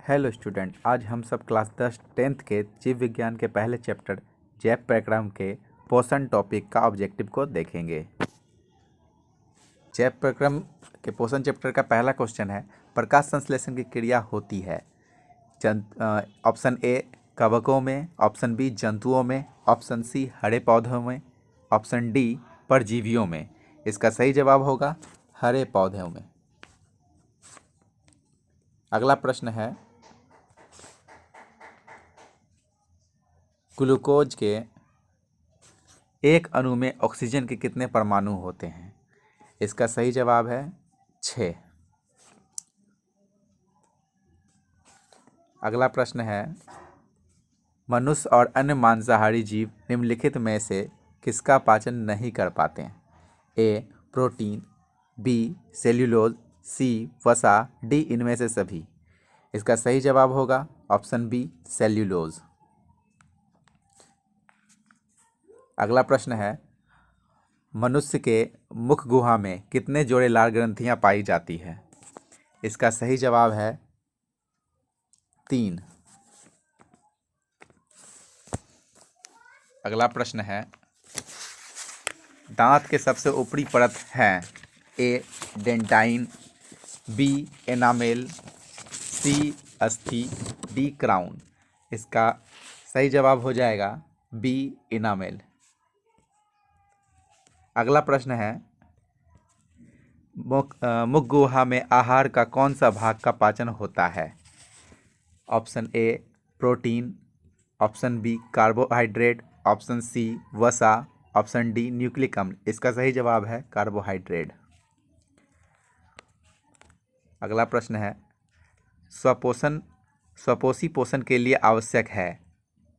Hello student, आज हम सब क्लास 10 टेंथ के जीव विज्ञान के पहले चैप्टर जैव प्रक्रम के पोषण टॉपिक का ऑब्जेक्टिव को देखेंगे। जैव प्रक्रम के पोषण चैप्टर का पहला क्वेश्चन है, प्रकाश संश्लेषण की क्रिया होती है ऑप्शन ए कवकों में, ऑप्शन बी जंतुओं में, ऑप्शन सी हरे पौधों में, ऑप्शन डी परजीवियों में। इसका सही जवाब होगा हरे पौधों में। अगला प्रश्न है, ग्लूकोज के एक अणु में ऑक्सीजन के कितने परमाणु होते हैं? इसका सही जवाब है 6। अगला प्रश्न है, मनुष्य और अन्य मांसाहारी जीव निम्नलिखित में से किसका पाचन नहीं कर पाते हैं? ए प्रोटीन, बी सेल्यूलोज, सी वसा, डी इनमें से सभी। इसका सही जवाब होगा ऑप्शन बी सेल्यूलोज। अगला प्रश्न है, मनुष्य के मुख गुहा में कितने जोड़े लाल ग्रंथियां पाई जाती है? इसका सही जवाब है 3। अगला प्रश्न है, दांत के सबसे ऊपरी परत है ए डेंटाइन, बी एनामेल, सी अस्थि, डी क्राउन। इसका सही जवाब हो जाएगा बी एनामेल। अगला प्रश्न है, मुख गुहा में आहार का कौन सा भाग का पाचन होता है? Option A protein, option B carbohydrate, option C वसा, ऑप्शन डी न्यूक्लिक अम्ल। इसका सही जवाब है कार्बोहाइड्रेट। अगला प्रश्न है, स्वपोषी पोषण के लिए आवश्यक है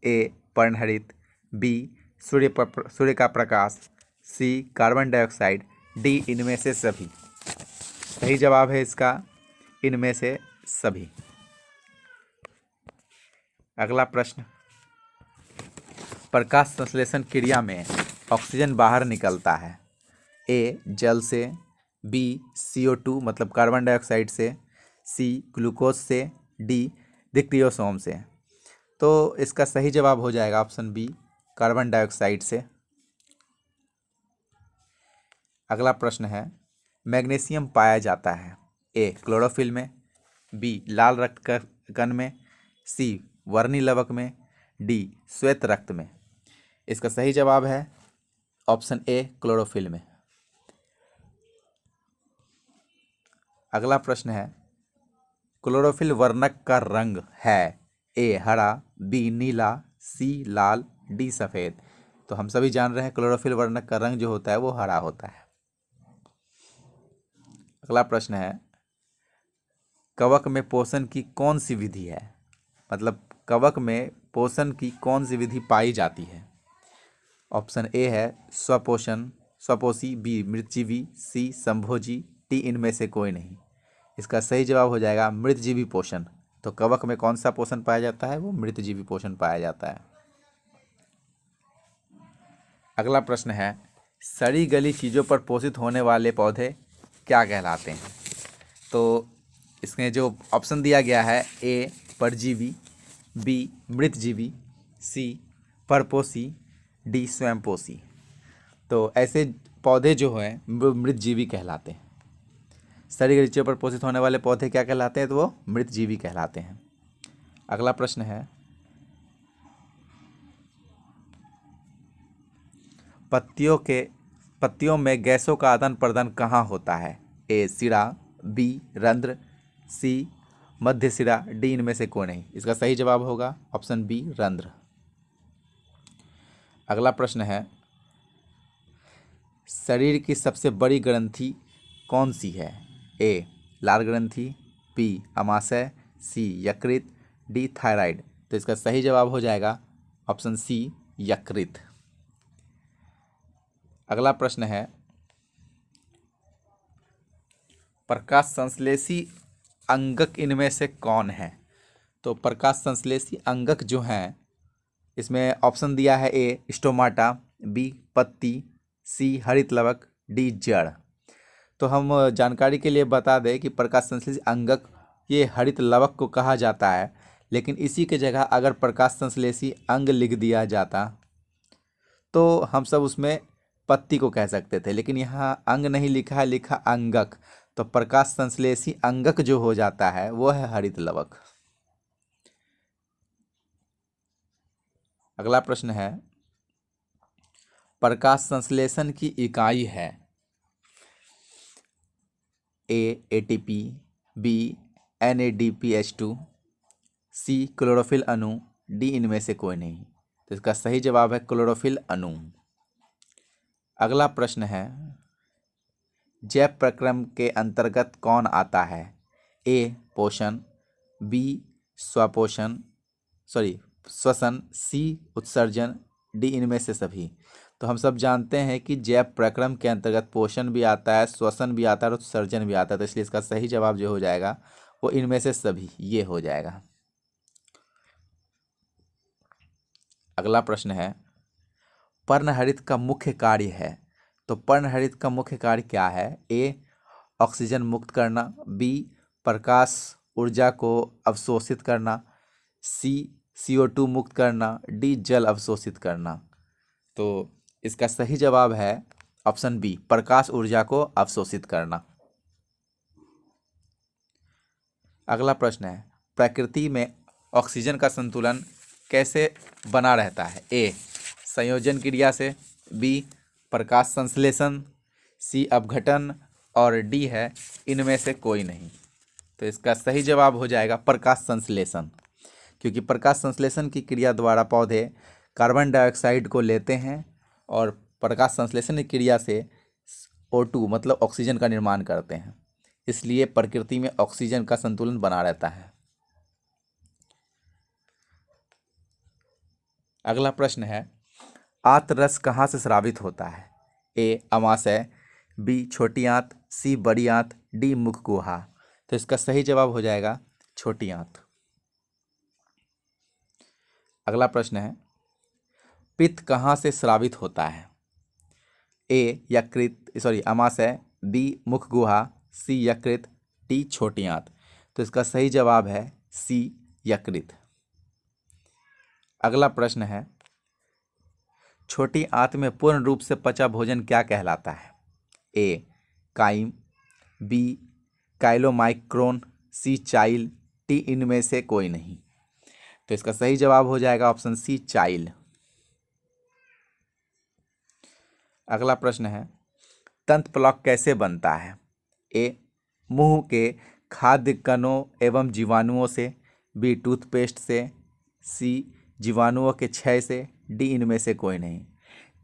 ए पर्णहरित, बी सूर्य का प्रकाश, सी कार्बन डाइऑक्साइड, डी इनमें से सभी। सही जवाब है इसका इनमें से सभी। अगला प्रश्न, प्रकाश संश्लेषण क्रिया में ऑक्सीजन बाहर निकलता है ए जल से, बी CO2 मतलब कार्बन डाइऑक्साइड से, सी ग्लूकोज से, डी डिक्रियोसोम से। तो इसका सही जवाब हो जाएगा ऑप्शन बी कार्बन डाइऑक्साइड से। अगला प्रश्न है, मैग्नीशियम पाया जाता है ए क्लोरोफिल में, बी लाल रक्त कण में, सी वर्णी लवक में, डी श्वेत रक्त में। इसका सही जवाब है ऑप्शन ए क्लोरोफिल में। अगला प्रश्न है, क्लोरोफिल वर्णक का रंग है ए हरा, बी नीला, सी लाल, डी सफ़ेद। तो हम सभी जान रहे हैं क्लोरोफिल वर्णक का रंग जो होता है वो हरा होता है। अगला प्रश्न है, कवक में पोषण की कौन सी विधि है? मतलब कवक में पोषण की कौन सी विधि पाई जाती है? ऑप्शन ए है स्वपोषी, बी मृतजीवी, सी संभोजी, डी इनमें से कोई नहीं। इसका सही जवाब हो जाएगा मृतजीवी पोषण। तो कवक में कौन सा पोषण पाया जाता है? वो मृतजीवी पोषण पाया जाता है। अगला प्रश्न है, सड़ी गली चीज़ों पर पोषित होने वाले पौधे क्या कहलाते हैं? तो इसमें जो ऑप्शन दिया गया है ए परजीवी, बी मृतजीवी, सी परपोषी, डी स्वयंपोषी। तो ऐसे पौधे जो हैं वो मृतजीवी कहलाते हैं। सड़ी गली चीज़ों पर पोषित होने वाले पौधे क्या कहलाते हैं? तो वो मृतजीवी कहलाते हैं। अगला प्रश्न है, पत्तियों में गैसों का आदान प्रदान कहाँ होता है? ए सिरा, बी रंध्र, सी मध्य सिरा, डी इनमें से कोई नहीं। इसका सही जवाब होगा ऑप्शन बी रंध्र। अगला प्रश्न है, शरीर की सबसे बड़ी ग्रंथि कौन सी है? ए लाल ग्रंथि, बी अमाशय, सी यकृत, डी थायराइड। तो इसका सही जवाब हो जाएगा ऑप्शन सी यकृत। अगला प्रश्न है, प्रकाश संश्लेषी अंगक इनमें से कौन है? तो प्रकाश संश्लेषी अंगक जो हैं इसमें ऑप्शन दिया है ए स्टोमाटा, बी पत्ती, सी हरित लवक, डी जड़। तो हम जानकारी के लिए बता दें कि प्रकाश संश्लेषी अंगक ये हरित लवक को कहा जाता है, लेकिन इसी के जगह अगर प्रकाश संश्लेषी अंग लिख दिया जाता तो हम सब उसमें पत्ती को कह सकते थे, लेकिन यहाँ अंग नहीं लिखा है, लिखा अंगक, तो प्रकाश संश्लेषी अंगक जो हो जाता है वो है हरित लवक। अगला प्रश्न है, प्रकाश संश्लेषण की इकाई है ए एटीपी, बी NADPH2, सी क्लोरोफिल अणु, डी इनमें से कोई नहीं। तो इसका सही जवाब है क्लोरोफिल अणु। अगला प्रश्न है, जैव प्रक्रम के अंतर्गत कौन आता है? ए पोषण, बी श्वसन, सी उत्सर्जन, डी इनमें से सभी। तो हम सब जानते हैं कि जैव प्रक्रम के अंतर्गत पोषण भी आता है, श्वसन भी आता है और उत्सर्जन भी आता है, तो इसलिए इसका सही जवाब जो हो जाएगा वो इनमें से सभी, ये हो जाएगा। अगला प्रश्न है, पर्णहरित का मुख्य कार्य है। तो पर्णहरित का मुख्य कार्य क्या है? ए ऑक्सीजन मुक्त करना, बी प्रकाश ऊर्जा को अवशोषित करना, सी CO2 मुक्त करना, डी जल अवशोषित करना। तो इसका सही जवाब है ऑप्शन बी, प्रकाश ऊर्जा को अवशोषित करना। अगला प्रश्न है, प्रकृति में ऑक्सीजन का संतुलन कैसे बना रहता है? ए संयोजन क्रिया से, बी प्रकाश संश्लेषण, सी अपघटन और डी है इनमें से कोई नहीं। तो इसका सही जवाब हो जाएगा प्रकाश संश्लेषण, क्योंकि प्रकाश संश्लेषण की क्रिया द्वारा पौधे कार्बन डाइऑक्साइड को लेते हैं और प्रकाश संश्लेषण की क्रिया से O2 मतलब ऑक्सीजन का निर्माण करते हैं, इसलिए प्रकृति में ऑक्सीजन का संतुलन बना रहता है। अगला प्रश्न है, आंत रस कहाँ से स्रावित होता है? ए अमाशय, बी छोटी आंत, सी बड़ी आंत, डी मुख गुहा। तो इसका सही जवाब हो जाएगा छोटी आंत। अगला प्रश्न है, पित्त कहाँ से स्रावित होता है? ए यकृत अमाशय, बी मुख गुहा, सी यकृत, डी छोटी आंत। तो इसका सही जवाब है सी यकृत। अगला प्रश्न है, छोटी आंत में पूर्ण रूप से पचा भोजन क्या कहलाता है? ए काइम, बी काइलोमाइक्रोन, सी चाइल, डी इनमें से कोई नहीं। तो इसका सही जवाब हो जाएगा ऑप्शन सी चाइल। अगला प्रश्न है, तंत्र प्लॉक कैसे बनता है? ए मुंह के खाद्य कणों एवं जीवाणुओं से, बी टूथपेस्ट से, सी जीवाणुओं के क्षय से, डी इनमें से कोई नहीं।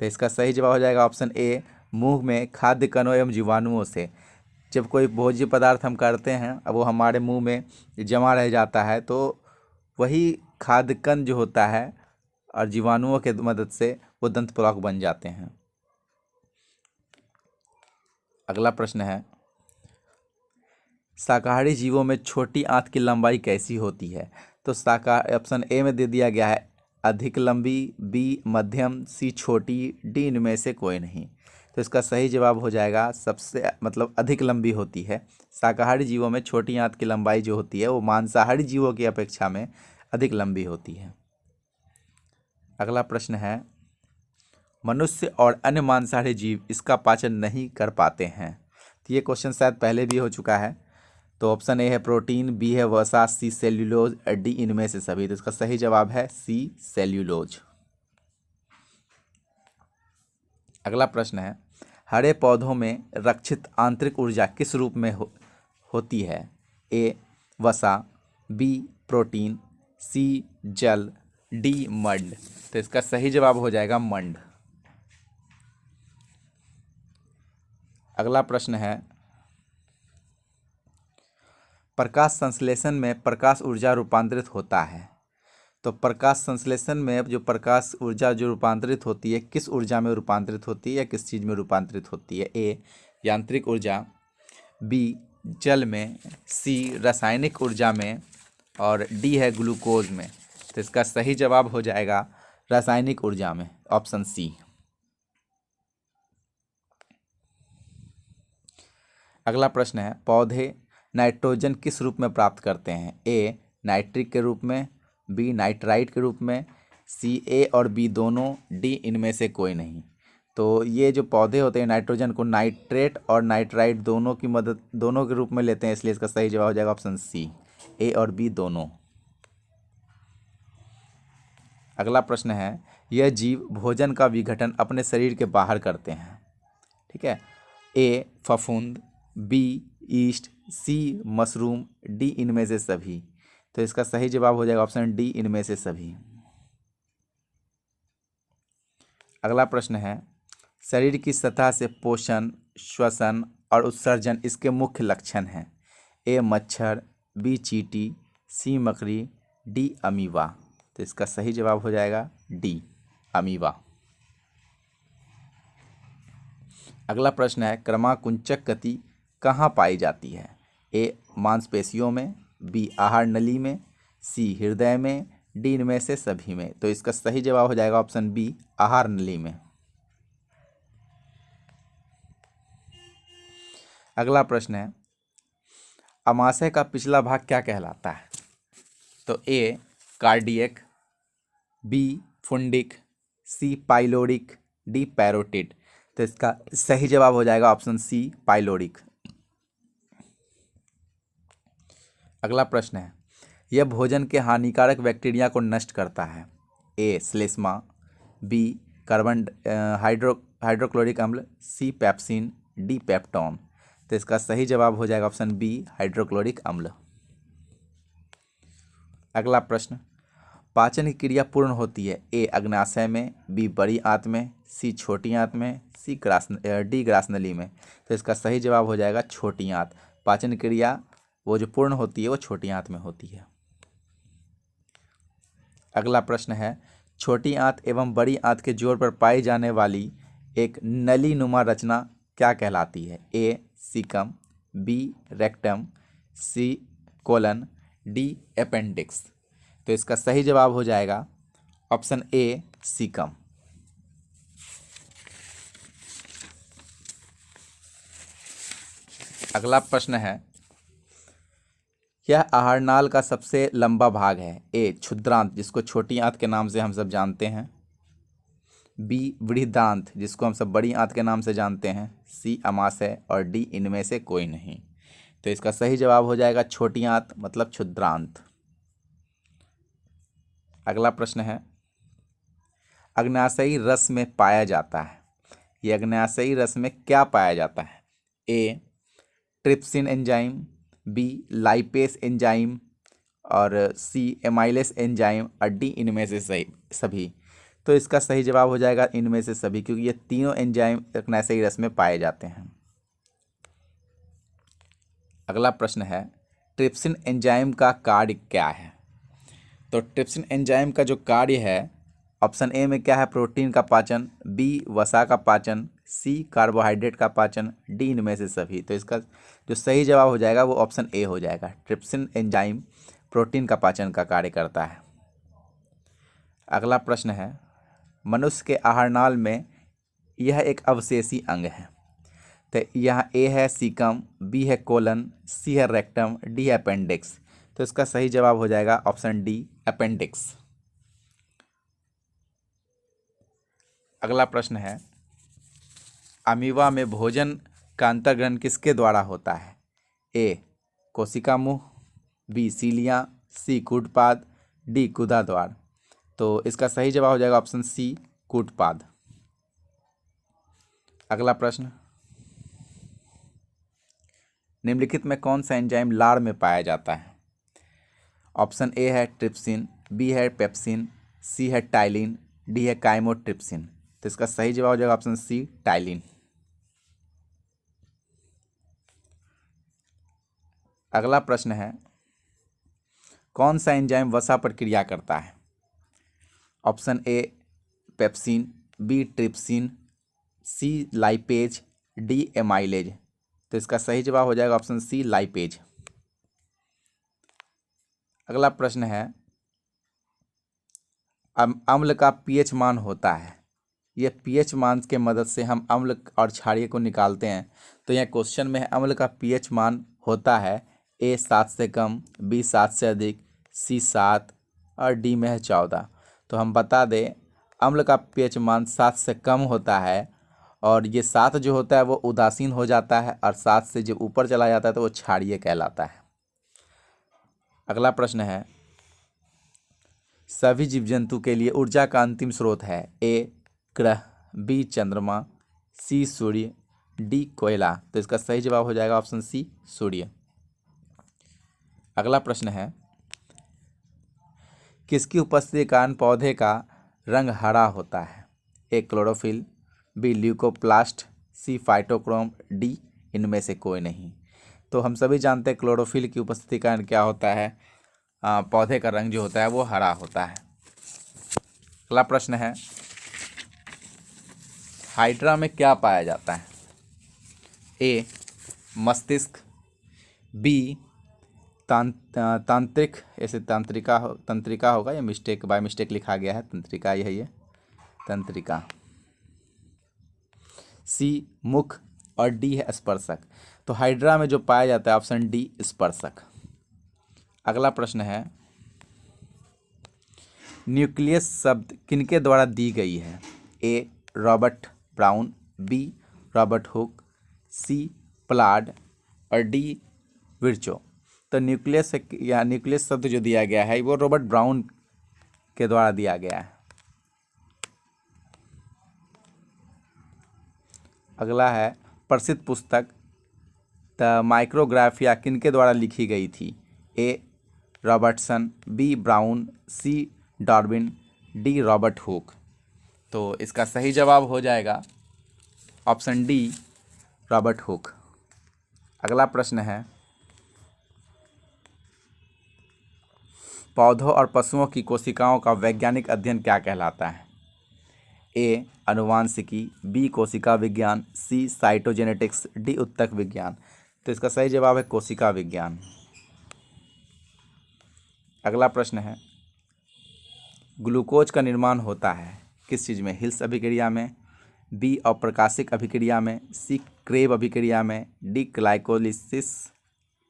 तो इसका सही जवाब हो जाएगा ऑप्शन ए मुंह में खाद्य कणों एवं जीवाणुओं से। जब कोई भोज्य पदार्थ हम करते हैं अब वो हमारे मुंह में जमा रह जाता है, तो वही खाद्य कण जो होता है और जीवाणुओं के मदद से वो दंत प्लॉक बन जाते हैं। अगला प्रश्न है, शाकाहारी जीवों में छोटी आंत की लंबाई कैसी होती है? तो ऑप्शन ए में दे दिया गया है अधिक लंबी, बी मध्यम, सी छोटी, डी इनमें से कोई नहीं। तो इसका सही जवाब हो जाएगा सबसे अधिक लंबी होती है। शाकाहारी जीवों में छोटी आंत की लंबाई जो होती है वो मांसाहारी जीवों की अपेक्षा में अधिक लंबी होती है। अगला प्रश्न है, मनुष्य और अन्य मांसाहारी जीव इसका पाचन नहीं कर पाते हैं। तो ये क्वेश्चन शायद पहले भी हो चुका है। तो ऑप्शन ए है प्रोटीन, बी है वसा, सी सेल्यूलोज, डी इनमें से सभी। तो इसका सही जवाब है सी सेल्यूलोज। अगला प्रश्न है, हरे पौधों में रक्षित आंतरिक ऊर्जा किस रूप में होती है? ए वसा, बी प्रोटीन, सी जल, डी मंड। तो इसका सही जवाब हो जाएगा मंड। अगला प्रश्न है, प्रकाश संश्लेषण में प्रकाश ऊर्जा रूपांतरित होता है। तो प्रकाश संश्लेषण में जो प्रकाश ऊर्जा जो रूपांतरित होती है किस ऊर्जा में रूपांतरित होती है या किस चीज़ में रूपांतरित होती है? ए यांत्रिक ऊर्जा, बी जल में, सी रासायनिक ऊर्जा में और डी है ग्लूकोज में। तो इसका सही जवाब हो जाएगा रासायनिक ऊर्जा में, ऑप्शन सी। अगला प्रश्न है, पौधे नाइट्रोजन किस रूप में प्राप्त करते हैं? ए नाइट्रिक के रूप में, बी नाइट्राइट के रूप में, सी ए और बी दोनों, डी इनमें से कोई नहीं। तो ये जो पौधे होते हैं नाइट्रोजन को नाइट्रेट और नाइट्राइट दोनों के रूप में लेते हैं, इसलिए इसका सही जवाब हो जाएगा ऑप्शन सी, ए और बी दोनों। अगला प्रश्न है, यह जीव भोजन का विघटन अपने शरीर के बाहर करते हैं। ठीक है, ए फफूंद, बी ईस्ट, सी मशरूम, डी इनमें से सभी। तो इसका सही जवाब हो जाएगा ऑप्शन डी, इनमें से सभी। अगला प्रश्न है, शरीर की सतह से पोषण, श्वसन और उत्सर्जन इसके मुख्य लक्षण हैं। ए मच्छर, बी चींटी, सी मकड़ी, डी अमीबा। तो इसका सही जवाब हो जाएगा डी अमीबा। अगला प्रश्न है, क्रमाकुंचक गति कहाँ पाई जाती है? ए मांसपेशियों में, बी आहार नली में, सी हृदय में, डी इनमें से सभी में। तो इसका सही जवाब हो जाएगा ऑप्शन बी, आहार नली में। अगला प्रश्न है, अमाशय का पिछला भाग क्या कहलाता है? तो ए कार्डियक, बी फुंडिक, सी पाइलोरिक, डी पैरोटिड। तो इसका सही जवाब हो जाएगा ऑप्शन सी, पाइलोरिक। अगला प्रश्न है, यह भोजन के हानिकारक बैक्टीरिया को नष्ट करता है। ए श्लेष्मा, बी कार्बन हाइड्रोक्लोरिक अम्ल, सी पेप्सिन, डी पेप्टोन। तो इसका सही जवाब हो जाएगा ऑप्शन बी, हाइड्रोक्लोरिक अम्ल। अगला प्रश्न, पाचन की क्रिया पूर्ण होती है। ए अग्नाशय में, बी बड़ी आंत में, सी छोटी आंत में, सी डी ग्रासनली में। तो इसका सही जवाब हो जाएगा छोटी आंत। पाचन क्रिया वो जो पूर्ण होती है वो छोटी आंत में होती है। अगला प्रश्न है, छोटी आंत एवं बड़ी आंत के जोड़ पर पाई जाने वाली एक नली नुमा रचना क्या कहलाती है? ए सीकम, बी रेक्टम, सी कोलन, डी अपेंडिक्स। तो इसका सही जवाब हो जाएगा ऑप्शन ए, सीकम। अगला प्रश्न है, यह आहारनाल का सबसे लंबा भाग है। ए क्षुद्रांत, जिसको छोटी आंत के नाम से हम सब जानते हैं, बी बृहदांत, जिसको हम सब बड़ी आंत के नाम से जानते हैं, सी अमाशय और डी इनमें से कोई नहीं। तो इसका सही जवाब हो जाएगा छोटी आंत, मतलब क्षुद्रांत। अगला प्रश्न है, अग्न्याशयी रस में पाया जाता है। ये अग्न्याशयी रस में क्या पाया जाता है? A trypsin enzyme, B lipase enzyme और सी एमाइलेस एंजाइम और डी इनमें से सभी। तो इसका सही जवाब हो जाएगा इनमें से सभी, क्योंकि ये तीनों एंजाइम अग्न्याशयी रस में पाए जाते हैं। अगला प्रश्न है, ट्रिप्सिन एंजाइम का कार्य क्या है? तो ट्रिप्सिन एंजाइम का जो कार्य है, ऑप्शन ए में क्या है? प्रोटीन का पाचन, बी वसा का पाचन, सी कार्बोहाइड्रेट का पाचन, डी इनमें से सभी। तो इसका जो सही जवाब हो जाएगा वो ऑप्शन ए हो जाएगा। ट्रिप्सिन एंजाइम प्रोटीन का पाचन का कार्य करता है। अगला प्रश्न है, मनुष्य के आहारनाल में यह एक अवशेषी अंग है। तो यहाँ ए है सीकम, बी है कोलन, सी है रेक्टम, डी है अपेंडिक्स। तो इसका सही जवाब हो जाएगा ऑप्शन डी, अपेंडिक्स। अगला प्रश्न है, अमीबा में भोजन का अंतर्ग्रहण किसके द्वारा होता है? ए कोशिका मुंह, बी सीलियाँ, सी कूटपाद, डी गुदा द्वार। तो इसका सही जवाब हो जाएगा ऑप्शन सी, कूटपाद। अगला प्रश्न, निम्नलिखित में कौन सा एंजाइम लार में पाया जाता है? ऑप्शन ए है ट्रिप्सिन, बी है पेप्सिन, सी है टाइलिन, डी है काइमोट्रिप्सिन। तो इसका सही जवाब हो जाएगा ऑप्शन सी, टाइलिन। अगला प्रश्न है, कौन सा एंजाइम वसा पर क्रिया करता है? Option A pepsin, B trypsin, C lipase, D amylase. तो इसका सही जवाब हो जाएगा ऑप्शन सी, लाइपेज। अगला प्रश्न है, अम्ल का पीएच मान होता है। यह पीएच मान के मदद से हम अम्ल और क्षारीय को निकालते हैं। तो यह क्वेश्चन में है, अम्ल का पीएच मान होता है ए 7 से कम, बी 7 से अधिक, सी 7 और डी में है 14। तो हम बता दें अम्ल का पीएच मान 7 से कम होता है और ये 7 जो होता है वो उदासीन हो जाता है और 7 से जब ऊपर चला जाता है तो वो क्षारीय कहलाता है। अगला प्रश्न है, सभी जीव जंतु के लिए ऊर्जा का अंतिम स्रोत है ए ग्रह, बी चंद्रमा, सी सूर्य, डी कोयला। तो इसका सही जवाब हो जाएगा ऑप्शन सी सूर्य। अगला प्रश्न है, किसकी उपस्थिति के कारण पौधे का रंग हरा होता है? A chlorophyll, B leucoplast, C phytochrome, D इनमें से कोई नहीं। तो हम सभी जानते हैं क्लोरोफिल की उपस्थिति के कारण क्या होता है, पौधे का रंग जो होता है वो हरा होता है। अगला प्रश्न है, हाइड्रा में क्या पाया जाता है? ए मस्तिष्क, बी तांत्रिक, ऐसे तंत्रिका होगा, ये मिस्टेक बाय मिस्टेक लिखा गया है, तंत्रिका यही है, तंत्रिका। सी मुख और डी है स्पर्शक। तो हाइड्रा में जो पाया जाता है ऑप्शन डी स्पर्शक। अगला प्रश्न है, न्यूक्लियस शब्द किनके द्वारा दी गई है? A Robert Brown, B Robert Hooke, C प्लाड और डी विर्चो। तो न्यूक्लियस या न्यूक्लियस शब्द जो दिया गया है वो रॉबर्ट ब्राउन के द्वारा दिया गया है। अगला है, प्रसिद्ध पुस्तक द माइक्रोग्राफिया किनके द्वारा लिखी गई थी? ए रॉबर्टसन, बी ब्राउन, सी डार्विन, डी रॉबर्ट हुक। तो इसका सही जवाब हो जाएगा ऑप्शन डी रॉबर्ट हुक। अगला प्रश्न है, पौधों और पशुओं की कोशिकाओं का वैज्ञानिक अध्ययन क्या कहलाता है? ए आनुवांशिकी, बी कोशिका विज्ञान, सी साइटोजेनेटिक्स, डी उत्तक विज्ञान। तो इसका सही जवाब है कोशिका विज्ञान। अगला प्रश्न है, ग्लूकोज का निर्माण होता है किस चीज़ में? हिल्स अभिक्रिया में, बी अप्रकाशिक अभिक्रिया में, सी क्रेब अभिक्रिया में, डी ग्लाइकोलिसिस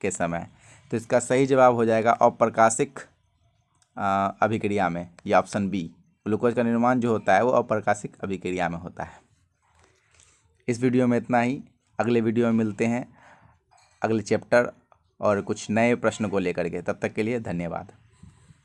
के समय। तो इसका सही जवाब हो जाएगा अप्रकाशिक अभिक्रिया में, या ऑप्शन बी। ग्लूकोज का निर्माण जो होता है वो अप्रकाशिक अभिक्रिया में होता है। इस वीडियो में इतना ही, अगले वीडियो में मिलते हैं अगले चैप्टर और कुछ नए प्रश्न को लेकर के। तब तक के लिए धन्यवाद।